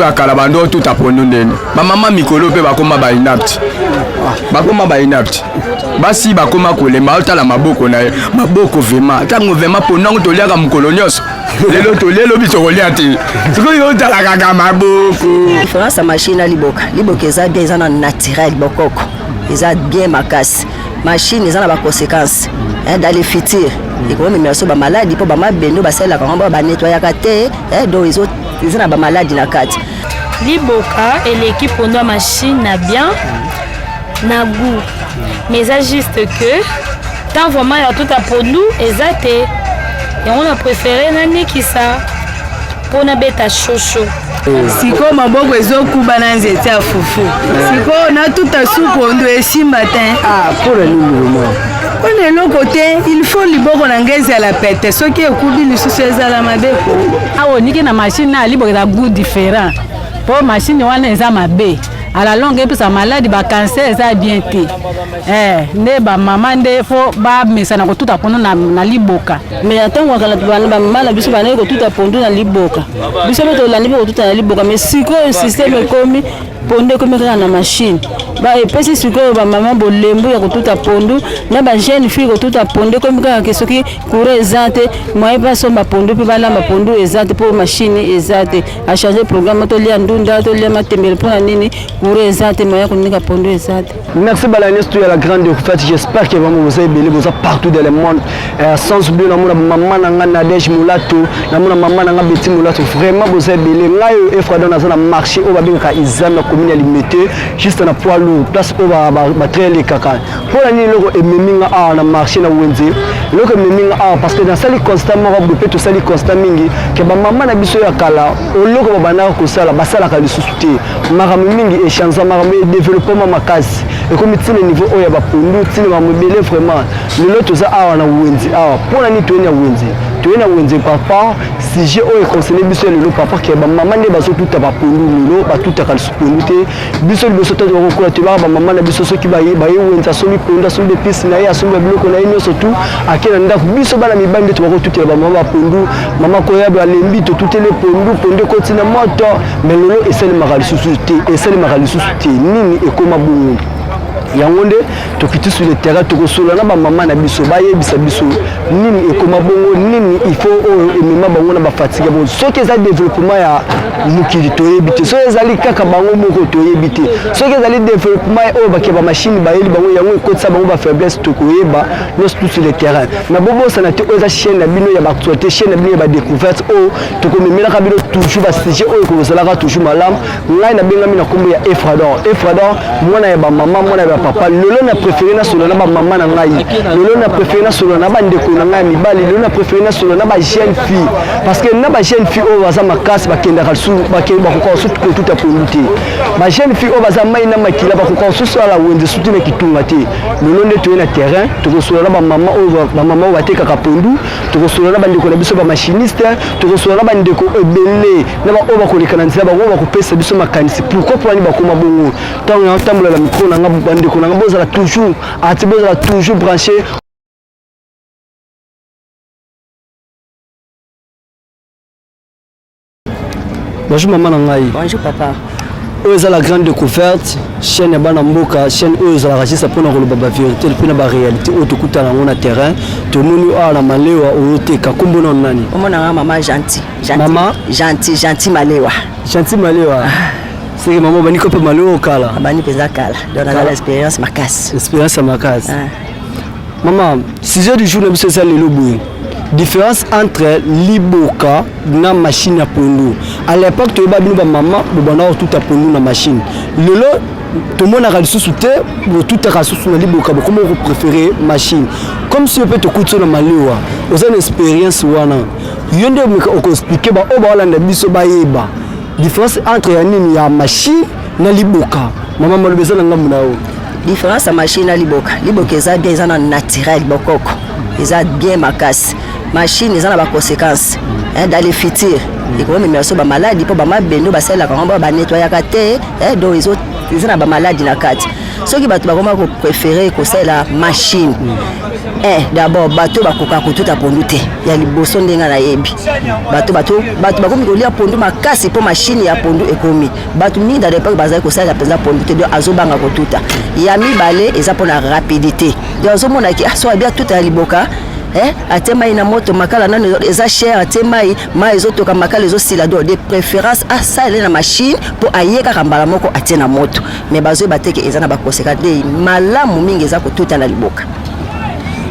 biso ya kala bando tout apondo ndene ba mama mikolo pe bakoma ba inapte basi bakoma kolema otala maboko na ye maboko vema tango vema ponango toliaka mukolo nyonso lelo biso kolia te siko yo tala kaka maboko différence ya machine liboka eza bien eza na naturel bokoko eza bien makasi machine eza na ba conséquences dans les futurs et comme merci ba maladie po ba mabendo ba sala ka ba nettoyaka te donc ils ont ba maladie na kati liboka et l'équipe on doit machine na bien na goût mais c'est juste que tant vraiment il y a tout à pour nous exact et on a préféré nani qui ça pour na beta chocho siko maboko ezokuba na nzete ya fufu siko na tuta supu ondo esimba te pour le numéro on est l'autre côté il faut liboko na ngezi la pete soki ekubi lisusu ezala mabeko awo niki na machine na liboko za goût différent pour machine wana eza mabe à la longue et sa maladie ba cancer ça bien té ne ba maman nde fo ba mesana ko tout apondo na liboka mais attends wakala tubana ba mala biso bana ko tout apondo na liboka biso beto la liboka tout na liboka mais siko système komi ponde komi na machine ba epesi siko ba maman bolembo ya ko tout apondo na ba jeune fille ko tout apondo komi ka kesoki courant ezate moi pas so ba pondo pe bala ba pondo ezate pour machine ezate a changer programme to lia ndunda to lia matembele pour nini. Merci Balanes, tu es la grande fête. J'espère que vraiment vous avez béni, vous êtes partout dans le monde. Sans oublier maman nanga Nadège Moulato, maman nanga Betty Moulato. Vraiment vous avez béni. Là et frère dans un marché au babin ka izam na commune limité juste na poids lourd place au ba très les caca. Pour la nuit logo et meminga a na marché na Wenze. Logo meminga a parce que dans sali constamment robe peut tout sali constamment mingi que ba maman na biso ya kala au logo bana ko sala basala ka lisusuté. Maramu mingi chanza marame développement makasi et comme tine niveau oya ba pondu tine ba mobile vraiment le lot za awa na Wenze awa pona ni tonya Wenze papa si j'ai oya conseiller biso le papa ke ba maman ne baso tout ba pondu lo ba tout ka pondu te biso to ko ko te ba maman na biso soki ba Wenze so mi pondu so de piste na ya so ba biloko na ino surtout akena ndako biso bana mibande to ko tout ba maman ba pondu maman ko ya ba lembi to tout les pondu continue moto mais lolo et celle magali société et celle magali société nini et comme bongo yangonde to kiti sur le terrain to kosola na ba maman na biso ba yebisa biso nini et comme bongo nini il faut emema bango na ba fatigue bon ce que ça développement ya mukili to yebite so ezali kaka bango moko to yebite ce que ezali développement o ba ke ba machine ba yeli bango yango ko tsa bango ba faiblesse to koyeba no sur le terrain na bobo sana te oza chaîne na bino ya ba actualité chaîne na bino ya ba découverte o to ko memela ka bino toujours ba sujet o ko zala toujours malam ngai na benga mina kombo ya Efrador mwana ya ba maman mwana ya papa lolo na préféré na solo na ba maman na ngai lolo na préféré na solo na ba ndeko na ngai mibali lolo na préféré na solo na ba jeune fille parce que na ba jeune fille o baza makasi bakenda kalsu bakenda ko su ko tout aponduté ba jeune fille o baza mai na makila ba ko su sala Wenze suti na kitunga te lolo ne to na terrain to ko solo na ba maman o bateka ka pondu to ko solo na ba ndeko na biso ba machiniste to ko solo na ba ndeko ebele na ba o ba ko lekana nzela ba ko pesa biso makanisi pourquoi pour ani ba ko mabongo tant ya tambola la micro na ngabande ko na ngabozala toujours branché. Bonjour maman nangai. Bonjour papa. Eux la grande découverte chaîne bana mboka chaîne eux la ragisa pour na koloba vérité pour na ba réalité otokuta na ngona terrain to moni ala malewa ote ka kombo na nani. Omona maman gentil. Maman gentil malewa. Gentil malewa. C'est que maman bani ko pe malewa kala. Bani peza kala. Donc on a l'expérience makasi. Expérience makasi. Maman, sujet du jour na biso ça lelo boye. Différence entre liboka na machine à pondu. À l'époque tu ba bino ba maman bobana tout à pondu na machine. Lelo tout le monde a reçu sous terre, tout a reçu sous la liboka. Comment vous préférez machine? Comme si on peut te coûter na malewa. Vous avez une expérience wana. Yende on expliquer ba o ba la na biso ba yeba. Différence entre ya machine na liboka. Maman malobeza na ngamuna o. Différence à machine na liboka. Liboka eza bien eza na naturel bokoko. Eza bien makasi. Machine eza na ba conséquences dans les futurs et comme merci ba maladie po ba mabendo ba sala ka ba nettoyaka te donc eza na bamaladi na kati soki bato bakoma kopréféré kosala machine d'abord bato bakoka kotuta pondu te ya liboso ndenge nayebi bato bakomi kolia pondu makasi mpo machine ya pondu ekomi bato mingi dans l'époque bazali kosalela mpenza pondu te donc azobanga kotuta ya mibale eza mpona rapidité donc azomonaki so abia tuta ya liboka atie mai na moto makala nano eza cher atie mai ezotoka makala ezosila do de préférence asala na machine po aye kaka mbala moko atie na moto mais bazoyeba teke eza na bakoseka te malamu mingi eza kotuta na liboka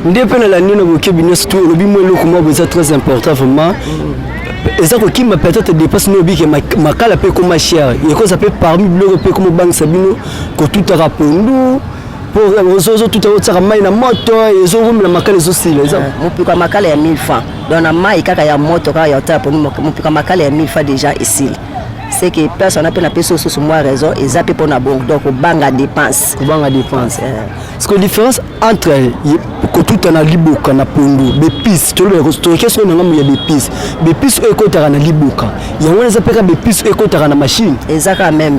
nde mpe na landi na bokebi nyonso tu olobi mwa eloko moko eza très important vraiment eza kokima peut-être dépasse no bike makala mpe ekoma cher ekoza mpe parmi biloko mpe ekoma obangisa bino kotutaka pondu ozotuta otsaka mai na moto ezorumela makala ezosila mopiko ya makala ya 1000 francs donc na mai kaka ya moto kaka ya otala pondu mopiko ya makala ya 1000 francs déjà esili c'est que personne n'a pas la personne sur moi raison et ça peut pour na bon donc banga dépense parce que la différence entre que tout na liboka na pondu bepis to le resto qu'est-ce qu'on a il y a bepis bepis e ko tara na liboka ya wana za peka bepis e ko tara na machine et ça quand même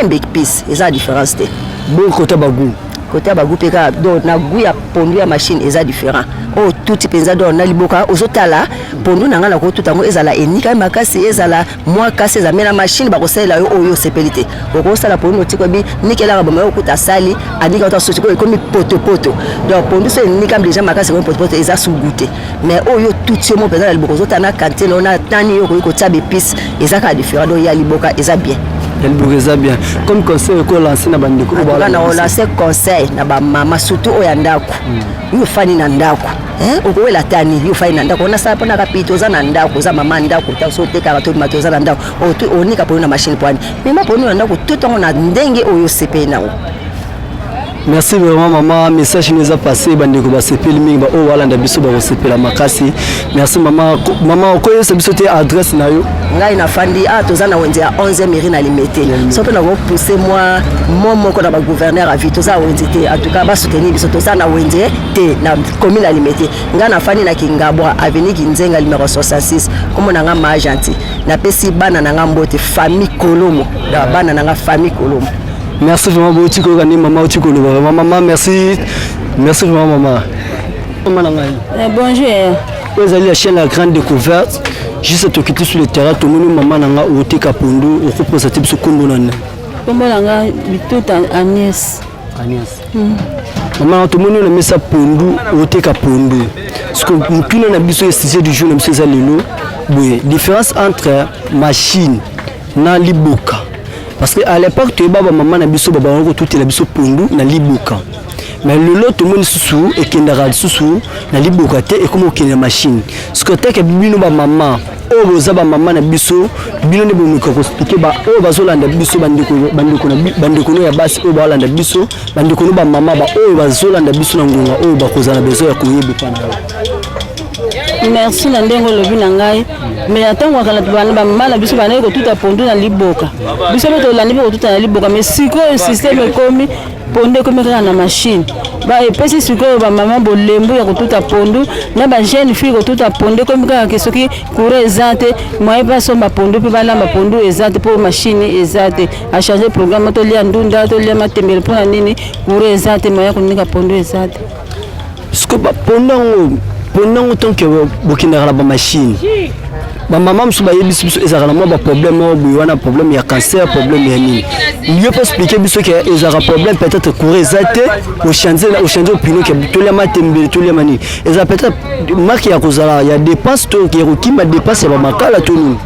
bepis et ça différence te bon côté bagou peka donc na goût ya pondu ya machine et ça différent oh tout penza do na liboka ozotala pondu na ngala ko tout tango ezala enika makasi ezala moi kasi za mena machine ba kosela yo oyo sepelite okosala pondu otiko bi nikela ba mayo kuta sali anika to sotiko ekomi poto donc pondu c'est nika déjà makasi ko poto eza sous goûter mais oyo tout yo mo penza na liboka ozotana kantine ona tani yo ko tsa bepis eza ka différent do ya liboka eza bien bien comme conseil ko lancer na bandeko ko bala na lancer conseil na ba mama surtout oya ndako yo fani na ndako okowela tani yo fani na ndako na sala pona kapito za na ndako za mama ndako ta so teka bato matoza na ndako onika pona machine poani mema pona na ndako tout on a ndenge oyo sepe na merci vraiment maman message nous a passé bandeko ba sepeli mingi ba o wala nda biso ba sepela makasi merci maman okoyo sa biso te adresse na yo ngai na fandi toza na wenze ya 11e mairie na limité so pe na ko pousser moi moko na ba gouverneur a vite toza wenze te en tout cas ba soutenir biso toza na wenze te na commune na limité ngai na fandi na Kingabwa avenue Kinzenga numéro 66 comme na nga ma gentil na pesi bana na nga mbote famille Kolomo da bana na nga famille Kolomo. Merci vraiment beaucoup maman maman merci vraiment maman. Bonjour. Vous allez la chaîne La Grande Découverte juste te quitter sur le terrain tout le monde maman nanga ote kapondo o propose type ce kombo nana. Kombo nanga bituta Agnès. Maman tout le monde na mesa pondu ote kapondo. Ce que mukina na biso est du jour na biso za lelo. Oui, différence entre machine na liboka. Parce qu'à l'époque, tu es maman na biso baba on tout la biso pondu na liboka. Mais le lot tout le monde sous et qui n'a sous na liboka te et comme aucune machine. Ce que t'es que bino ba maman, oh boza ba maman na biso, bino ne bomu ko expliquer ba oh bazola na biso bandeko no ya basi oh ba la biso, bandeko no ba maman ba oh bazola na biso na ngunga oh ba kozana bezo ya koyebi pana. Merci na ndengo lobi na ngai mais atango kala bana ba mala biso bana ko tuta pondu na liboka biso beto la nibo tuta na liboka mais siko système komi pondu komi na machine ba epesi siko ba mama bolembu ya ko tuta pondu na ba jeune fille ko tuta pondu komi ka kesoki courant ezate moi pas somba pondu pe bala ba pondu ezate pour machine ezate a changer programme to lia ndunda to lia matembele pona nini courant ezate moi ko nika pondu ezate ce que ba pondu pendant tant que bokina la machine ba maman msuba yebisu biso ezara na ba problème o wana problème ya cancer problème ya nini mieux pas expliquer biso que ezara problème peut-être courir zate au changer opinion que tolia matembe tolia mani ezara peut-être marque ya kozala ya dépense to qui roki ma dépense ba makala to nini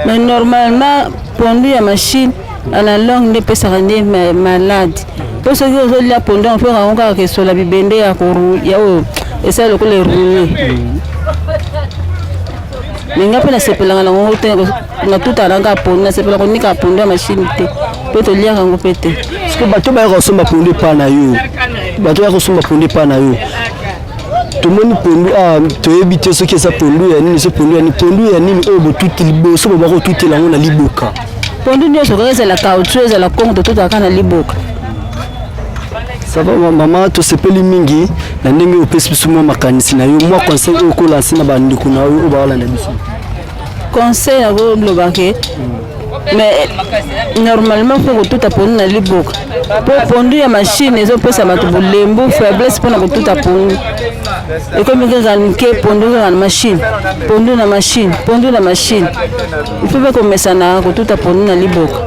mais normalement pondu ya machine à la longue ne peut s'arranger malade parce que la pondu on peut encore que sur la bibende ya koru ya o et ça le coup les rouler ninga pena sepelanga na ngote na tout aranga pondu na sepelanga ni ka pondu machine te peut lire ngo pete parce que bato ba resomba pondu pa na yo bato ba resomba pondu pa na yo tout le monde pondu to éviter ce qui ça pondu ya nini ce pondu ya ni pondu ya nini o bo tout libo so ba ko tout la ngona liboka pondu ndio so ka la caoutchouc la kongo tout akana liboka. Ça va maman to sepeli mingi na ndenge opesi biso mo makanisi na yo moi conseil ko lancer na bandeko na yo o ba la na biso conseil na go blobake mais normalement faut que tout apone na liboka po pondu ya machine ezopesa bato bolembo faiblesse mpona kotuta pondu ekomi kaka nke pondu kaka na machine pondu na machine pondu na machine ifo mpe komesana kotuta pondu na liboka.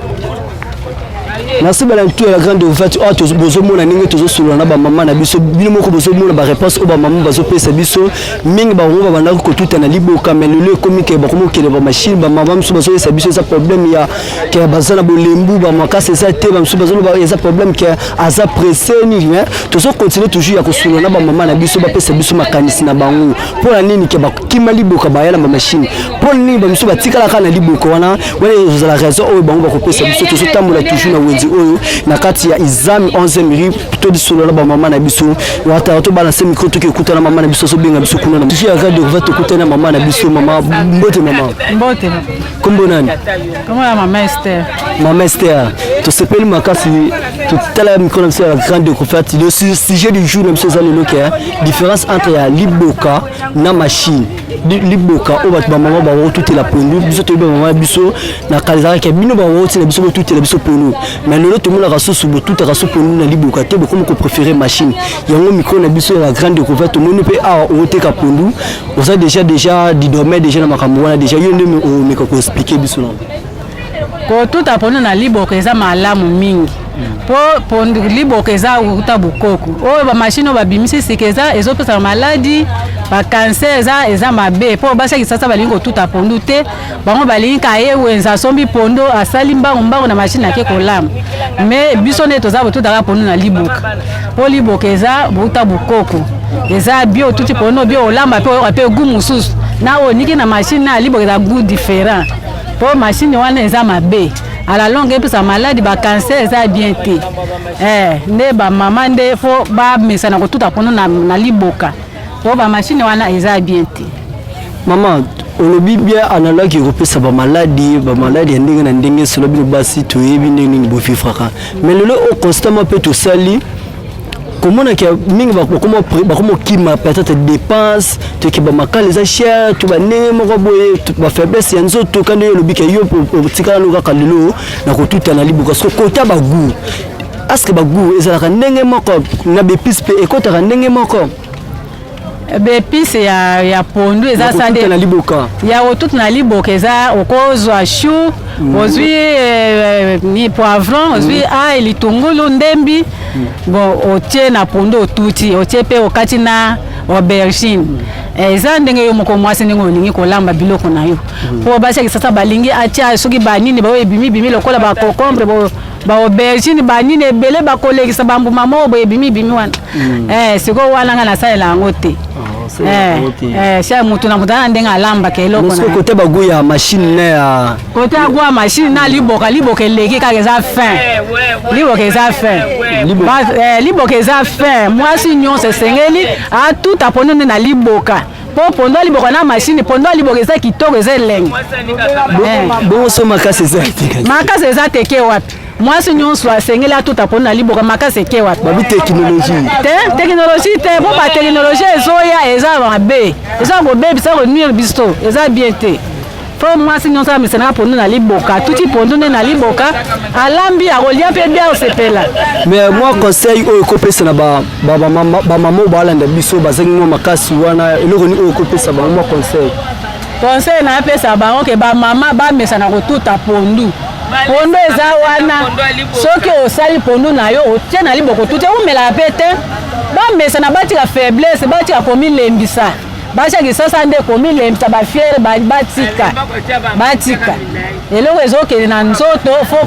Merci bala tout la grande ouverte oh bozomona ninge tozosolola na ba mama na biso bino moko bozomona ba réponse o ba mama bazopesa biso mingi ba ngo banda ko tuta na liboka mais le comique ba komo kele ba machine ba mama mso bazoyesa biso ça problème ya ke bazana bolembu ba makase ça te ba mso bazolo ba ça problème ke aza pressé ni hein tozo continuer toujours ya kosolola na ba mama na biso ba pesa biso makanisi na bango pour la nini ke ba kima liboka ba ya na machine pour nini ba mso batikala kana liboka wana wala la raison o bango ba ko pesa biso tozo tambola toujours na wenzi oyo na kati ya izami 11e miri plutôt disolo na ba mama na biso wata to balancer micro to ekuta na mama na biso so benga biso kuna na tushi ya radio va to kuta na mama na biso mama mbote kombo nani comment la mama Esther to sepeli makasi to tala micro na biso la grande découverte le sujet du jour même chose le local différence entre ya liboka na machine liboka o bat ba mama ba tout la pondu biso to ba mama biso na kalizara ke bino ba woti na biso tout la biso pondu mais le tout le monde a reçu sous tout a reçu pondu na liboka te beaucoup ko préférer machine yango micro na biso la grande découverte mon pe a o te ka pondu on a déjà di dormir déjà na makambo wana déjà yo ndeme o meko ko expliquer biso na ko tout a pondu na liboka eza malamu mingi po pondu liboka eza uta bukoko o ba machine ba bimisi sikeza ezopesa maladie ba cancer eza mabe po basa kisasa balingo tout a pondu te bango balinga ye wenza sombi pondo asali mbango na machine ake kolama mais biso ne toza tout a pondu na liboka po liboka eza uta bukoko eza bio tout pondo bio olamba pe goût mususu na oniki na machine na liboka eza goût différent po machine wana eza mabe à la longue et ça maladie ba cancer ça bien té ne ba mama nde fo ba mesana ko tout apona na liboka po ba machine wana eza bien té maman olobi bien analogue européen ba maladie ndenge na ndenge solo bino basi to yebi ndenge bo fifraka mais le au constamment peut tout sali comment on a mingi ba comment kima peut-être dépense te ke ba makala za cher to ba nemo ko boye ba faiblesse ya nzoto kandi yo lobi ke yo tikala no ka lelo na ko tuta na libuka so ko ta ba goût aske ba goût ezala ndenge moko na bepis pe ekota ndenge moko bepis ya pondu eza sande na liboka ya otutu na liboka eza okozwa chou ozwi ni poivron ozwi ail litungulu ndembi bon otie na pondu otuti otie pe okati na aubergine eza ndenge yo moko mwasi ndenge olingi kolamba biloko na yo po basi sasa balingi atia soki banini ba ebimi lokola ba concombre ba aubergine banini ebele ba kolekisa bambu mama bo ebimi wana siko wana nga na sala yango te sha mutu na mutana ndenge alamba ke eloko na côté bagu ya machine na ya côté agwa machine na liboka eleki ka eza fin liboka eza fin liboka eza fin mwasi nyonso sengeli a tout apone na liboka po pondo liboka na machine pondo liboka eza kitoko eza leng bon so makase eza teke wapi mwasi nyonso asengeli tout apone na liboka makase ke wapi babi technologie te po ba technologie ezoya eza mabe eza ko bebi sa ko nuire bisto eza bien te po mwasi nyonso amesana pondo na liboka tuti pondo na liboka alambi akolia pe bien osepela mais moi conseil o ekopesa na ba mama balanda biso bazangi mo makasi wana eloko ni o ekopesa ba moi conseil na pesa bango ke ba mama ba mesana ko tuta pondu pondo eza wana soki osali pondo na yo otie na liboko tuti omela pe te ba mesana batika faiblesse batika komi lembisa bachaki sasa nde komi lembisa ba fiere batika eloko ezokende na nzoto fo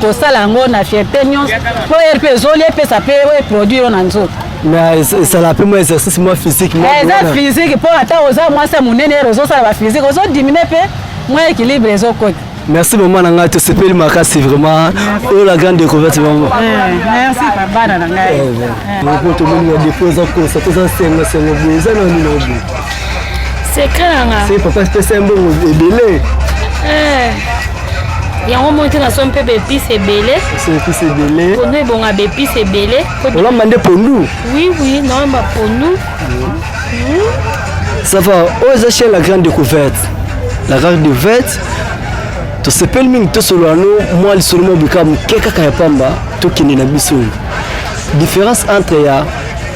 kosala yango na fierté nyonso po rp ezoli epesa pe produire na nzoto mais ça la peu moins exercice moi physique eza physique po ata oza mwasi munene ozosala ba physique ozodimine pe moi équilibre ezokota. Merci maman nanga to sepeli makasi vraiment oh la grande découverte maman merci papa na ngai on to moni ya déposer ko ça to senga boza na ni lobo c'est quand c'est papa c'est un bon belé yango monte na son pe bepis ebele pondo ebonga bepis ebele olamba nde pondu oui naomba pondu ça va oza chez la grande découverte to sepel mingi to solano moi li solo mo bikam keka ka pamba to kini na biso différence entre ya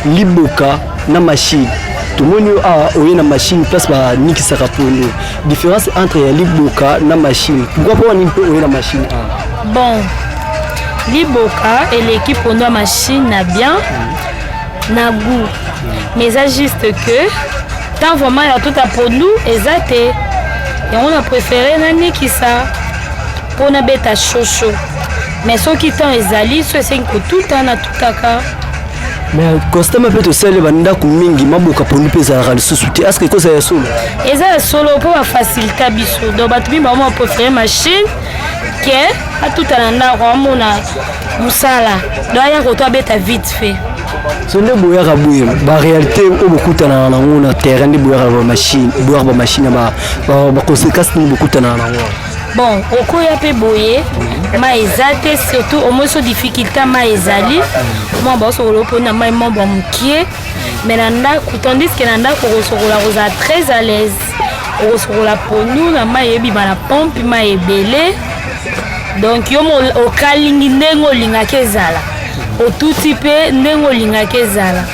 liboka na machine to moni oye na machine place ba niki saka pondo différence entre ya liboka na machine pourquoi pas ni oye na machine bon liboka et l'équipe pondo na machine na bien na goût mais ça juste que tant vraiment ya tout à pondo ezate et on a préféré nani qui ça pour na beta chocho mais ceux qui tant ezali ceux c'est que tout en a tout kaka mais constamment peut osale banda ku mingi maboka pondu peza la lisusu est-ce que koza ya solo eza solo pour faciliter biso donc batu bi ba mo préférer machine que a tout alanda romona musala donc ya ko to beta vite fait so ne boya ka buye ba réalité o bokutana na ngona terrain de boya ba machine ba conséquences ni bokutana na ngona bon okoya pe boye ma ezate surtout au moins so difficulté ma ezali moi ba so lopo na mai mo bon mukie mais nanda tandis que nanda ko sokola rosa très à l'aise o sokola ponu na mai yebi ba na pompe mai ebele donc yo mo okalingi ndengo linga kezala o tuti pe ndengo linga kezala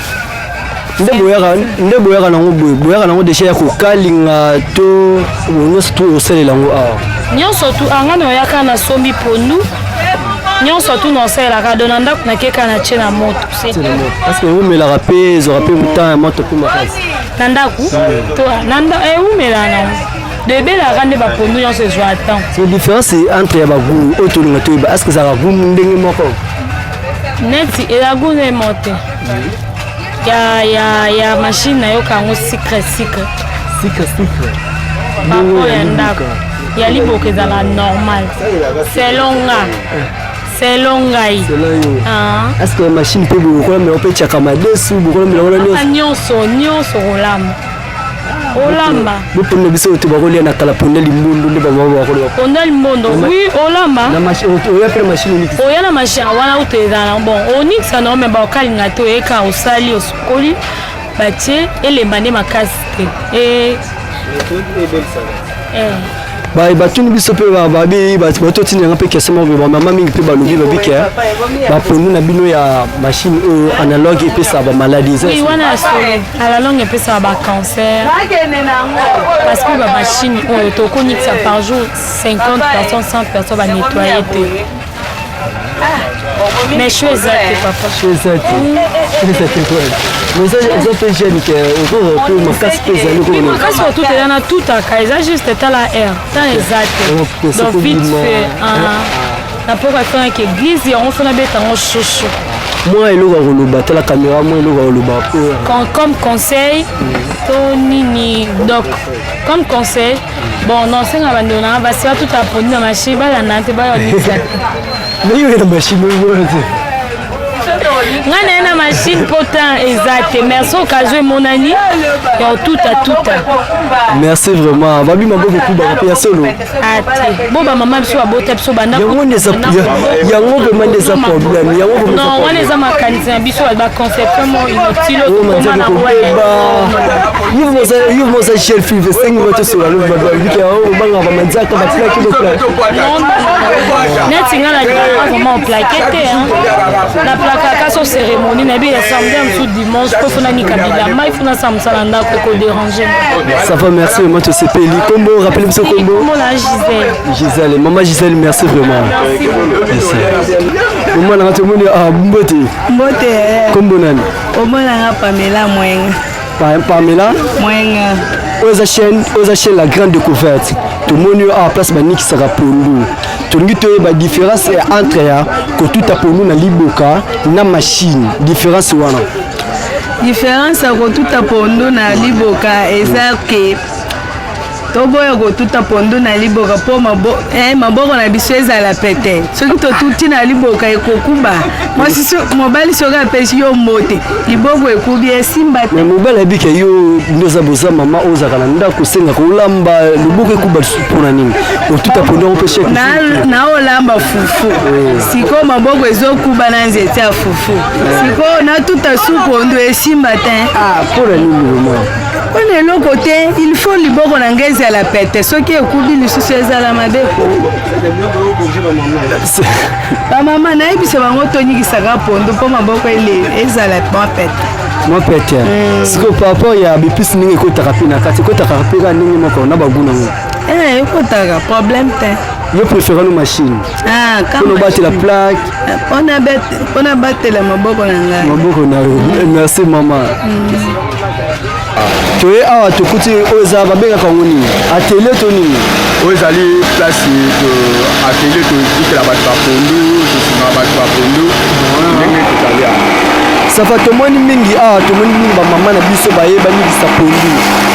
nde boyaka nango boyaka nango déjà ya kokalinga to nyonso to osalela yango awa nyonso tu anga na oyaka na sombi pondu nyonso tu na osalelaka do na ndako nakeka na tie na moto parce que omelaka mpe ezwaka mpe motan ya moto mpe makasi na ndako to eumela nango de ebelaka nde bapondu nyonso ezwa temps c'est différence entre ya bagu oyo tolinga toyeba est ce que ezalaka gu ndenge moko neti elagu na emo te ya machine na yoka yango sikre bako ya ndako ya liboka ezala normal selon ngai est-ce que machine mpe bokolamela mpe tiaka madesu bokolamela nyonso olamba bopona biso oyo bakolia na kala ponda limbundu nde bakolia ponda limbundu oui olamba oya mpe na machine onix oya na machine wana uto ezala bon onix ano me baokalinga te oyeka osali osukoli batie elemba nde makasi te batuni biso mpe batotinanga mpe kese moko bamama mingi mpe balobi babike bapondu na bino ya machine oyo analogue epesaka bamaladi oui wana ya solo analogue epesaka bacancer parce que bamachine oyo tokonikisa par jour 50 personnes 100 personnes banettoye te mais je eza te papa mais eza mpe jeune ke okope makasi mpe ezali makasi otuta eza na tutaka eza juste tala air tan eza te donc vite fait na mpoka efanaki église yango fona betango shosho mwa eloko ya koloba tala caméra mwa eloko ya koloba comme conseil to nini donc comme conseil bon nosenga bandeko nanga basi batuta pondu na machine balanda te bayonisa te nayo na machine oyo te nga na ye na machine potin eza te merci occasion emonani ya tuta merci vraiment babima bokokubaka mpe ya solo ate bo bamama biso babota biso yango vraimen nde eza problème non wana eza makanisi na biso baconception mo inutile okoma na yo moza gel five esengi batosolabike obanga bamanzaka batilaki neti nga na vraiment oplake te na plakaka so cérémonie na bi assemblée mosusu dimanche mpo fona nikabila mai fona sa mosala ndako kodéranger ça va merci moi to sepeli kombo rappelez biso kombo Gisèle maman Gisèle merci vraiment maman na tomoni mbote kombo nani omonanga Pamela Pamela oza chaîne la grande découverte tout le monde a place banikisaka pondu tolingi toyeba différence entre ya kotuta pondu na liboka na machine différence wana différence ya kotuta pondu na liboka eza ke toboya kotuta pondu na liboka mpo maboko na biso ezala pete soki totuti na liboka ekokuba mobali soki apesi yo mbote liboko ekubi esimba te mobali ayebika yo nde oza boza mama ozaka na ndako osengaka olamba liboko ekuba mpona nini otuta pondu yango mpe na olamba fufu sikoyo maboko ezokuba na nzete ya fufu sikoyo natuta su pondu esimba te mpona nini vraiment mpona eloko te il faut liboko na ngai ezala pete soki ekubi lisusu ezala mabeko bamama nayebisa bango tonyikisaka pondu mpo maboko ezala mwa pete mwa pete siko par rapport ya bipisi ndenge ekotaka mpe na kati ekotaka mpe kaka ndenge moko na baguna ngo ekotaka problème te yo préféré no machine mpona obatela plaque mpona batela maboko na ngai maboko na yo merci mama toye awa tokuti oyo eza babengaka ngo nini atelier to nini oyo ezali place atelier tozikela bato bapondu tosunga bato bapondu ndenge tozali awa safa tomoni mingi awa tomoni mingi bamama na biso bayebanyikisa pondu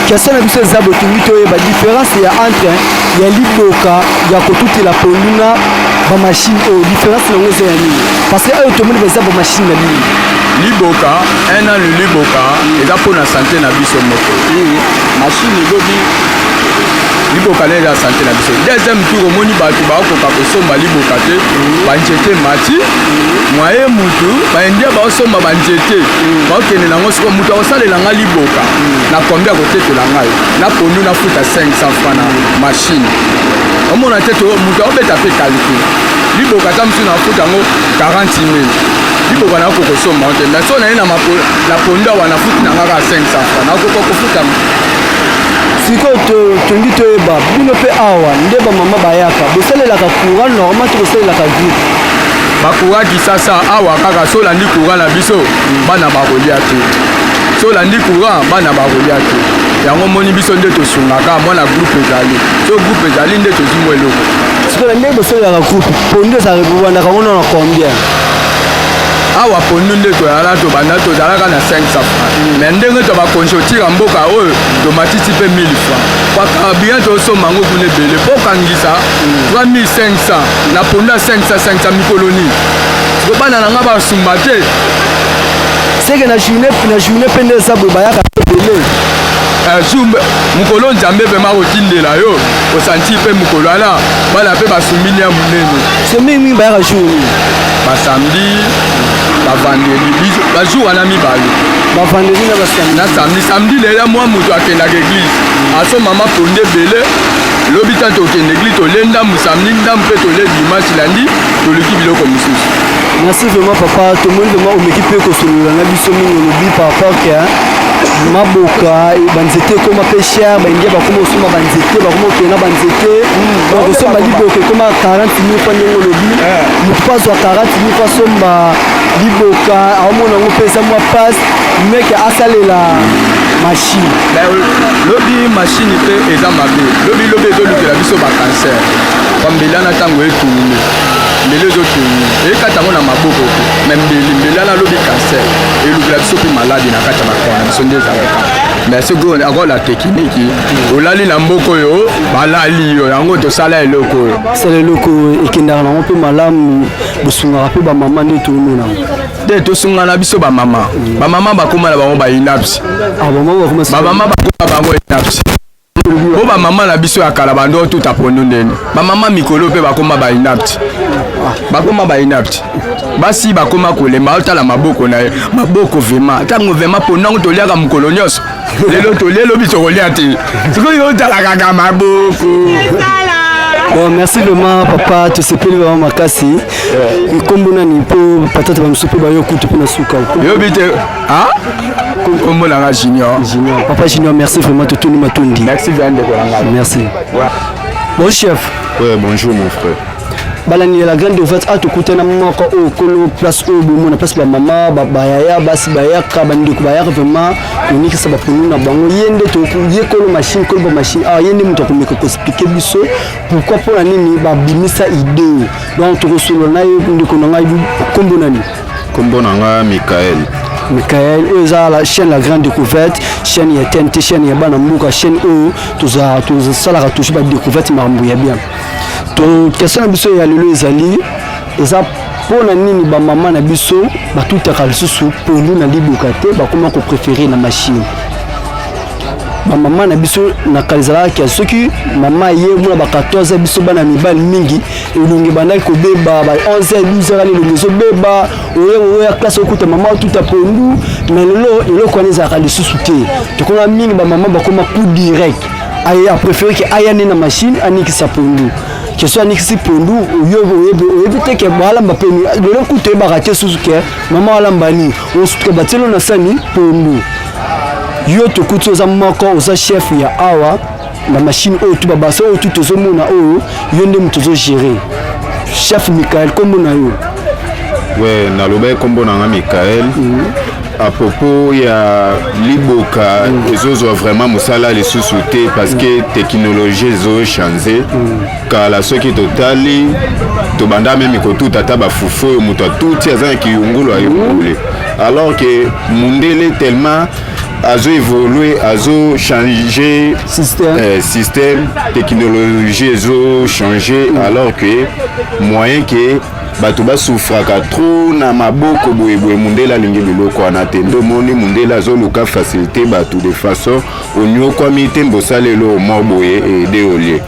question na biso eza botungi toyeba différence ya entre ya liboka ya kotutela pondu na bamashine oyo différence nango eza ya nini parce que oyo tomoni baza bamashine na nini liboka un an liboka eza mpona sante na biso moko mashine elobi liboka na eza sante na biso deuxième tour omoni bato bakoka kosomba liboka te banzete mati mwaye mutu baindia baosomba banzete baokende nango siko mutu akosalelanga liboka na combien akotetela ngai na pondu nafuta 500 francs na mashine omona te mutu aobeta mpe calcul liboka ta mosusu nafuta yango 40 000 liboka nakoko kosomba te mais so naye na pondu awa nafuti nanga kaka 500 francs nakoko kofuta sikoyo tongi toyeba bino mpe awa nde bamama bayaka bosalelaka courant normal to bosalelaka gripe bakuraki sasa awa kaka so olandi courant na biso bana bakolia te so olandi courant bana bakolia te yango moni biso nde tosungaka mwana groupe ezali so groupe ezali nde tozimwa eloko sikoyo ndenge bosalelaka groupe pondu ezalaka kobandaka ngo na combien awa pondu nde toyala tobanda tozalaka na 500 francs mais ndenge tobakonshotira mboka oyo tomatiti mpe 1000 francs paka bien tosomba yango kuna ebele mpo okangisa 3500 na pondu ya 500 mikolo nini siko bana nanga basumba te seke na journée mpe nde eza boye bayaka ebele mokolo nzambe mpema kotindela yo osanti mpe mokolo wana bana mpe basumbini ya monene so mingi bayaka jour nini basamedi bavandeli bajour wana mibale bavandeli na samedi lela mwa moto akendaka eglise asomama pondu ebele lobi ta tokende eglise tolenda mosamedi ndambu mpe tole dimanche landi toluki biloko mosusu merci vraiment papa tomoni vraiment omeki mpe kosolola na biso mingi olobi par rapport ke maboka banzete ekoma mpe cher baindia bakoma osomba banzete bakoma okende na banzete kosomba liboka ekoma 40 000 fois ndenge olobi motu mpo azwa 40 000 fois asomba liboka aomona yango mpe eza mwa passe meke asalela machine lobi machine mpe eza mabe lobi ezolukela biso bacancer pambelana ntango etungi mbele ezotungi ekata yango na maboko te me mbele ana lobi cancer elukela biso mpe maladi na kati ya makao na biso nde ezalaka mais soki akola tekiniki olali na mboka oyo balali yo yango tosala eloko oyo sala eloko ekendaka nango mpe malamu bosungaka mpe bamama nde toomona nde tosungana biso bamama bakóma na bango bainapsi bamama bakóma bango inapsi po bamama na biso ya kala bando otuta pondu ndeni bamama mikolo mpe bakóma bainapti basi bakóma kolemba otala maboko na ye maboko vema ntango vema pondango toliaka mokolo nyonso lelo biso kolia te sikoyo otala kaka maboko. Bon, merci vraiment papa tosepeli vraiment makasi nkombo nani mpo patata bamosusu mpe bayokutu mpe na suka yobi te nkombo nanga junior papa junior merci vraiment totoni matondi merci bien ndeko nanga merci bon chef bonjour mon frère balani la grande ouverte atokutana moko oyo kolo place oyo bomona place bamama bayaya basi bayaka bandeko bayaka vraiment onikisa bapondu na bango ye nde ye kolo machine kolo bamachine awa ye nde moto akomeka koexplike biso pourquoi mpona nini babimisa idée donc tokosolola na ye ndeko na ngai nkombo nani nkombo na nga Michael oyo eza la chaîne la grande découverte chaîne ya TNT chaîne ya bana mboka chaîne oyo tozasalaka toujours badécouverte makambo ya bien to question na biso ya lelo ezali eza mpona nini bamama na biso batutaka lisusu pondu na liboka te bakoma kopréféré na machine bamama na biso na kala ezalaka soki mama ye mona ba 14 biso bana mibali mingi elongi bandaki kobeba ba 11 12 ali elongi ezobeba oya klase okuta mama otuta pondu mais lelo eloko wana ezalaka lisusu te tokona mingi bamama bakoma coup direct a préféré que ayane na machine anikisa pondu que soit anikisi pondu oyebi te ke balamba peni lelo kutu eyebaka te susu ke mama alambani osutuka batielo na sani pondu yo tokuti oza moko oza chef ya awa na machine oyo tu babasa oyo tu tozomona oyo yo nde moto tozogere chef Michael kombo na yo. Ouais, naloba kombo na Michael. À propos ya liboka ezozwa vraiment musala lisusu te parce que technologie ezo changer kala soki totali tobanda même kotuta ta bafufu oyo moto atuti aza na kiyungulu ayungule alors que mundele tellement azo évoluer azo changer système technologie ezo changer alors que moyen que bato basufraka trop na maboko boyeboye mundele alingi biloko wana te ndo moni mundele azoluka facilité bato de façon onyokwami te mbosalelo mo boye ede olie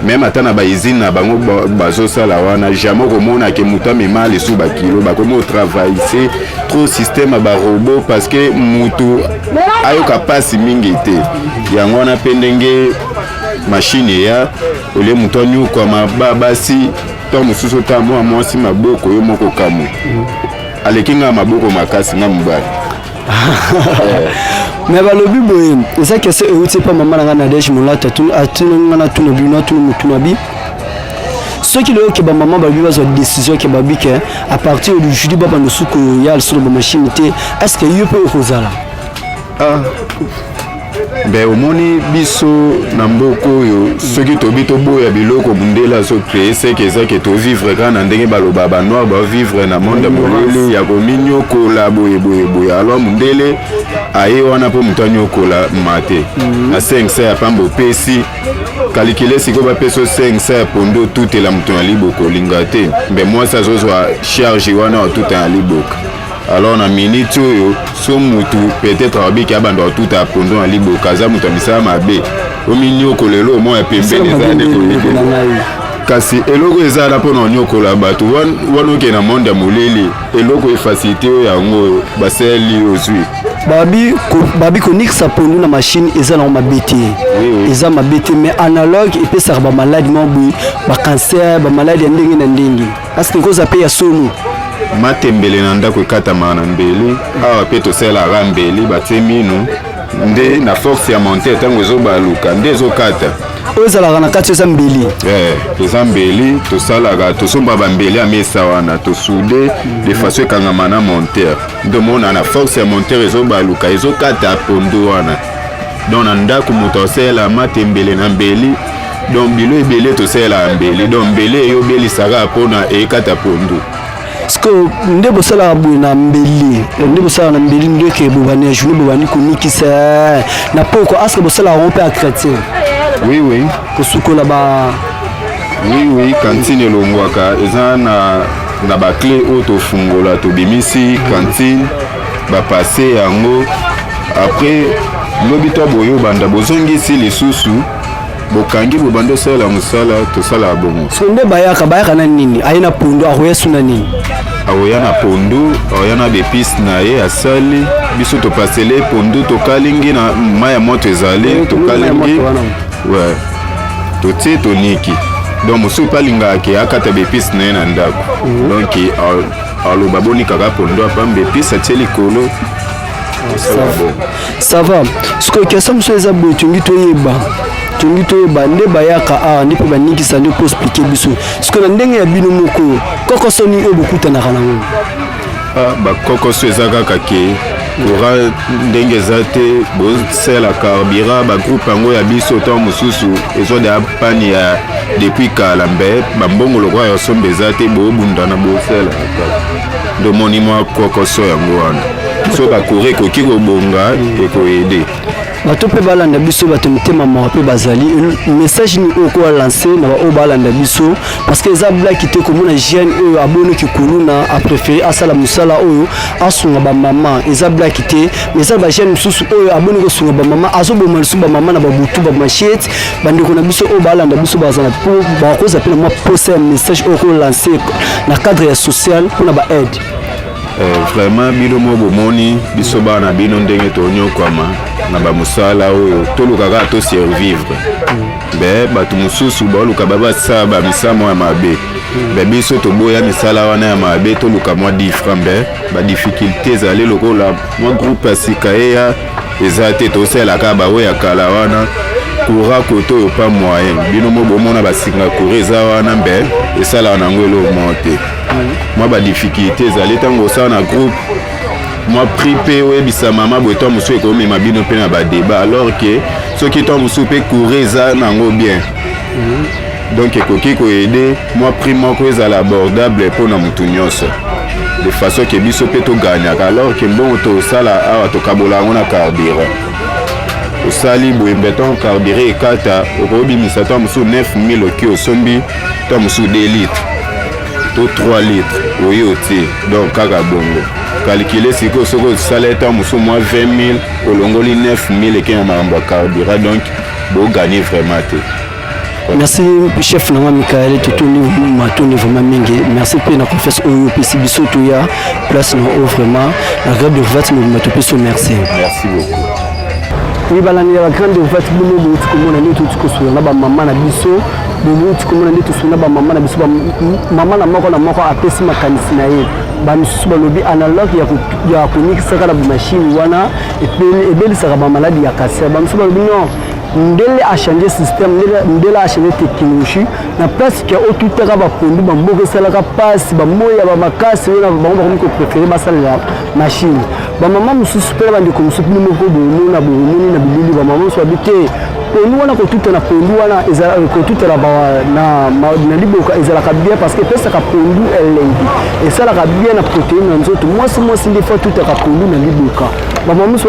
même ata na baizine na bango bazosala wana jamais komona ke mutu amema lesu bakilo bakomi otravaille trop système ya barobot parce que mutu ayoka pasi mingi te yango wana mpe ndenge mashine ya olie mutu anyokwama basi to mosusu ta mwa mwasi maboko yo moko kamu aleki nga maboko makasi nga mobali mais balobi boye eza kese euti pa mama na nga Nadège Mulata atunanga na tuna bino tuna mutuna bi soki lelo ke ba mama babi bazwa décision ke babi ke à partir du jeudi baba no suko ya sur ba machine te est-ce que yo peut okozala ben omoni biso na mboko oyo soki tobi toboya biloko mundele azocreye seke ezake tovivre kaka na ndenge baloba banoir bavivre na monde molele ya kominyokola boyeboyeboye alors mundele aye wana mpo moto anyokola mate na 5 ya pamba opesi kalikile sikoyo bapesi 5 ya pondo otutela moto na liboka olinga te mbe mwasi azozwa charge wana otuta na liboka alors na minute oyo so mutu peut-être abiki abanda otuta pondo na liboka za mutu misala mabe ominyoko lelo mo ya pembeni za ndeko kasi eloko ezala mpo na onyokola bato wana oke na monde ya molele eloko efacilité oyo yango basali ozwi babi konikisa pondu na machine eza na mabe te eza mabe te mais analogue epesaka bamaladi mwa boye bacancer bamaladi ya ndenge na ndenge parce que koza mpe ya sono matembele na ndako ekatama na mbeli awa mpe tosalaka mbeli batie mino nde na force ya monte ntango ezobaluka nde ezokata oyo ezalaka na kati eza mbeli eza mbeli tosalaka tosomba bambeli ya mesa wana tosude de façon ekangama na montere nde mona na force ya montere ezobaluka ezokata pondo wana donc na ndako moto asalela matembele na mbeli donc bilo ebele tosalelaka mbeli donc mbeli eyobelisaka mpona ekata pondo parce que nde bosalaka boye na mbeli nde bosalaka na mbeli nde ke bobani ya journée bobani konikisa na poko aske bosalaka ngo mpe ya chrétien oui kosukola oui kantine elongwaka eza na baclé oyo tofungola tobimisi kantine bapase yango après lobi to boye obanda bozongisi lisusu bokangi bobanda osala mosala tosala bongo so nde bayaka na nini aye na pondo akoya suna nini aoya na pondo aoya na bepise na ye asali biso topasele pondo tokalingi na mai ya moto ezali tokalingi totie toniki donc mosusu mpe alingaka ke akata bepise na ye na ndako donc aloba bonikaka pondo apamba bepise atie likolo ça va sikoyo kesa mosusu eza boye tongi toyeba nde bayaka awa nde mpe banikisa nde mpo explike biso sikoyo na ndenge ya bino moko kokoso nini oyo bokutanaka nango bakokoso eza kaka ke courant ndenge eza te bosala carburant bagroupe yango ya biso ntango mosusu ezoda pani ya depuis kala mbe bambongo lokwa ya sombe eza te bobundana bosala ndomoni mwa kokoso yango wana so bakore ekoki kobonga ekoyede bato mpe balanda biso bato mitema mawa mpe bazali message ni oyo koalanse na baoyo balanda biso parce que eza blaki te komona jeune oyo abonaki kuluna apréféré asala mosala oyo asunga bamama eza blaki te mais eza bajeune mosusu oyo aboni kosunga bamama azoboma lisusu bamama na babutu bamachete bandeko na biso oyo balanda biso bazala mpo bakoza mpe na mwa posa ya message oyo kolanse na cadre ya social mpona baaide vraiment bino mo bomoni biso bana bino ndenge tonyokwama na bamusala oyo tolukaka to survivre bato mosusu baoluka babasala bamisamo ya mabe biso toboya misala wana ya mabe toluka mwa difra badifficulté ezali lokola mwa groupe ya sika eya eza te tosalaka baoyo ya kala wana coura koto oyo pa moyen bino mo bomona basinga coura eza wana esalaka nango eloko moko te mwa badifficulté ezali ntango osala na groupe mwa prix mpe oyebisa mama boye to mosusu ekomema bino mpe na badeba alors ke soki to mosusu mpe coura eza nango bien donc ekoki koyede mwa prix moko ezala abordable mpona motu nyonso de façon ke biso mpe toganyaka alors ke mbongo tosala awa tokabola yango na carburant osali boye mbeton carburant ekata okobimisa to mosusu 9000 oki osombi to mosusu 2 litres to 3 litres oye otie donc kaka bongo calculer sikoyo soki osala to mosusu mwa 20000 olongoli 9000 ekenya makambo ya carburant donc boganye vraiment te. Merci chef Nama Michael Totoni Matoni vraiment mingi merci pour la confiance au PC Bisoto ya place na vraiment la grande découverte nous matopeso merci beaucoup. Oui balani la grande découverte bomo bo tukomona ni tutukoso na ba mama na biso bomo tukomona ni tusuna ba mama na biso mama na moko apesi makanisi na ye ba misusu balobi analogue ya kunikisa kala machine wana ebeli saka ba maladie ya cancer ba misusu balobi non ndele a changé système ndele a changé technologie na place que otutaka bapondu bamboka esalaka pasi bamoya bamakasi oyo na bango bakomi kopréféré basalela machine bamama mosusu mpe na bandeko mosusu bino moko bomo na bomoni na bilili bamama mosusu babi te pondu wana kotuta na pondu wana kotuta na liboka ezalaka bien parce que epesaka pondu elengi esalaka bien na protéine na nzoto mwasi nde fois tutaka pondu na liboka bamama mosusu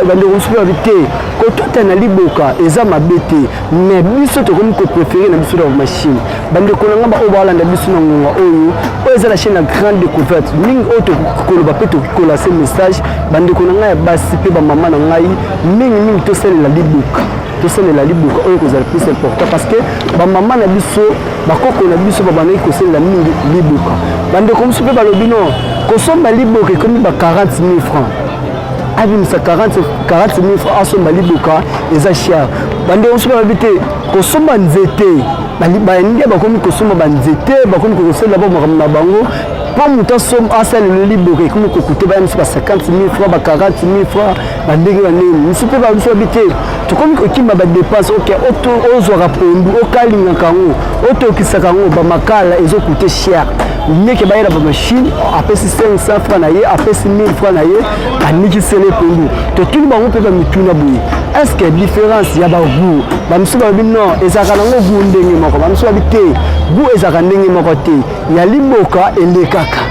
bandeko mosusu mpe babi te kotuta na liboka eza mabe te mais biso tokomi kopréféré na biso na machine bandeko na nga oyo baalanda biso na ngonga oyo eza la chaîne ya grande découverte mingi oyo tokoloba mpe tokikola se message bandeko na ngai ya basi mpe bamama na ngai mingi tosalela liboka oyo kozala plus important parce que bamama na biso bakoko na biso babandaki kosalela mingi liboka bandeko mosusu mpe balobi no kosomba liboka ekomi ba 40 000 francs abimisa 40 000 francs asomba liboka eza cher bandeko mosusu balobi te kosomba nzete baningi bakomi kosomba banzete bakomi kokosalela makambo na bango mpo moto asalelo liboka ekomi kokute bayamisi ba 50 000 francs ba 40 000 francs bandenge baneni mosusu mpe babiso babi te tokomi kokimba badepense oke ozwaka pondu okalingaka yango otokisaka yango bamakala ezokute cher mieke bayela bamachine apesi 500 francs na ye apesi 1000 francs na ye anikisele pondu totuli bango mpe bamituna boye estce différence ya bagout bamisusu balobi non ezalaka nango gout ndenge moko bamisusu babi te gout ezalaka ndenge moko te ya liboka elekaka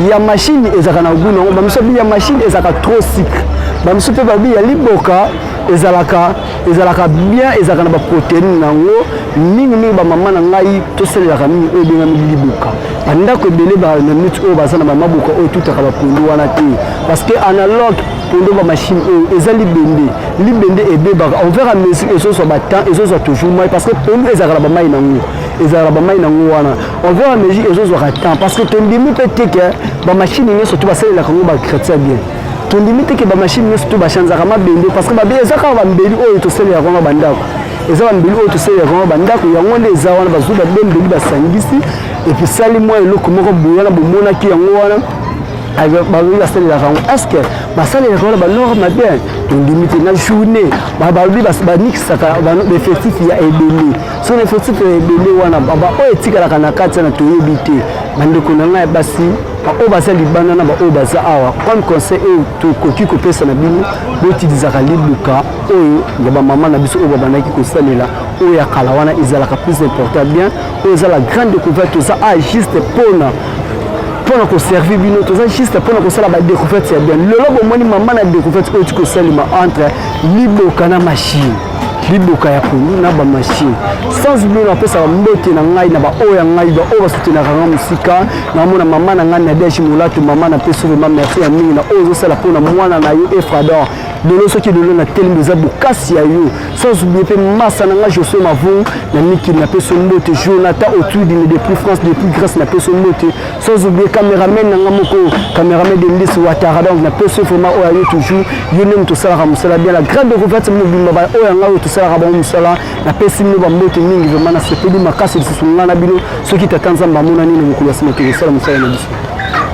ya machine ezalaka na gout nango bamisusu babi ya machine ezalaka trop sucre bamisusu mpe babi ya liboka ezalaka bien ezalaka na baprotéine nango mingi bamama na ngai tosalelaka mingi oyo ebengami liboka bandako ebele na minute oyo baza na bamaboka oyo tutaka bapondu wana te parce que analogue pondu bamachine oyo eza libende ebebaka envers à mesure ezozwa batemps ezozwa toujours mai parce que pondu ezalaka na bamai nango wana envers à mesure ezozwaka temps parce que tondimi mpe teke bamachine nyonso to basalelaka yango bachrétien bien tondimi teke bamachine nyonso to bachanzaka mabende parce que babe eza kaka bambeli oyo tosalelaka yango bandako eza bambeli oyo tosalelaka yango bandako yango nde eza wana bazwi babembeli basangisi epuis sali mwa eloko moko boye wana bomonaki yango wana balobi basalelaka yango estce basalelaka wana banorme bien tondimi te na journée balobi banikisaka baeffectif ya ebele so na effectif ya ebele wana oyo etikalaka na kati wana toyebi te bandeko na ngai basi oyo baza libanda na baoyo baza awa comme conseil oyo tokoki kopesa na bino botilizaka libuka oyo ya bamama na biso oyo babandaki kosalela oyo ya kala wana ezalaka plus important bien oyo eza la grande découverte toza juste mpona koservi bino toza juste mpona kosala badécouverte ya bien lelo bomoni mama na découverte oyo tikosalema entre liboka na machine liboka ya pondu na bamachine sans oublier napesaka mbote na ngai na baoyo ya ngai baoyo basutenaka nga mosika namona mama na ngai na deshi molatu mama na peso vraiment merci ya mingi na oyo ozosala mpona mwana na yo efrador Dolo ce qui dolo na tel meza bokasi ya yo. Sans oublier pe massa na nga Josué Mavon na Niki na peso mbote Jonathan Otuidi depuis France depuis Grèce na peso mbote. Sans oublier caméraman na nga moko caméraman de Lys Ouattara donc na peso vraiment oyo toujours yone to sala musala bien la grande retraite mo bimba ba oyo nga to sala ba musala na peso mo ba mbote mingi vraiment na sepeli makasi susunga na bino ce qui t'attend za mbamona ni na mukulu ya sima to sala musala na biso.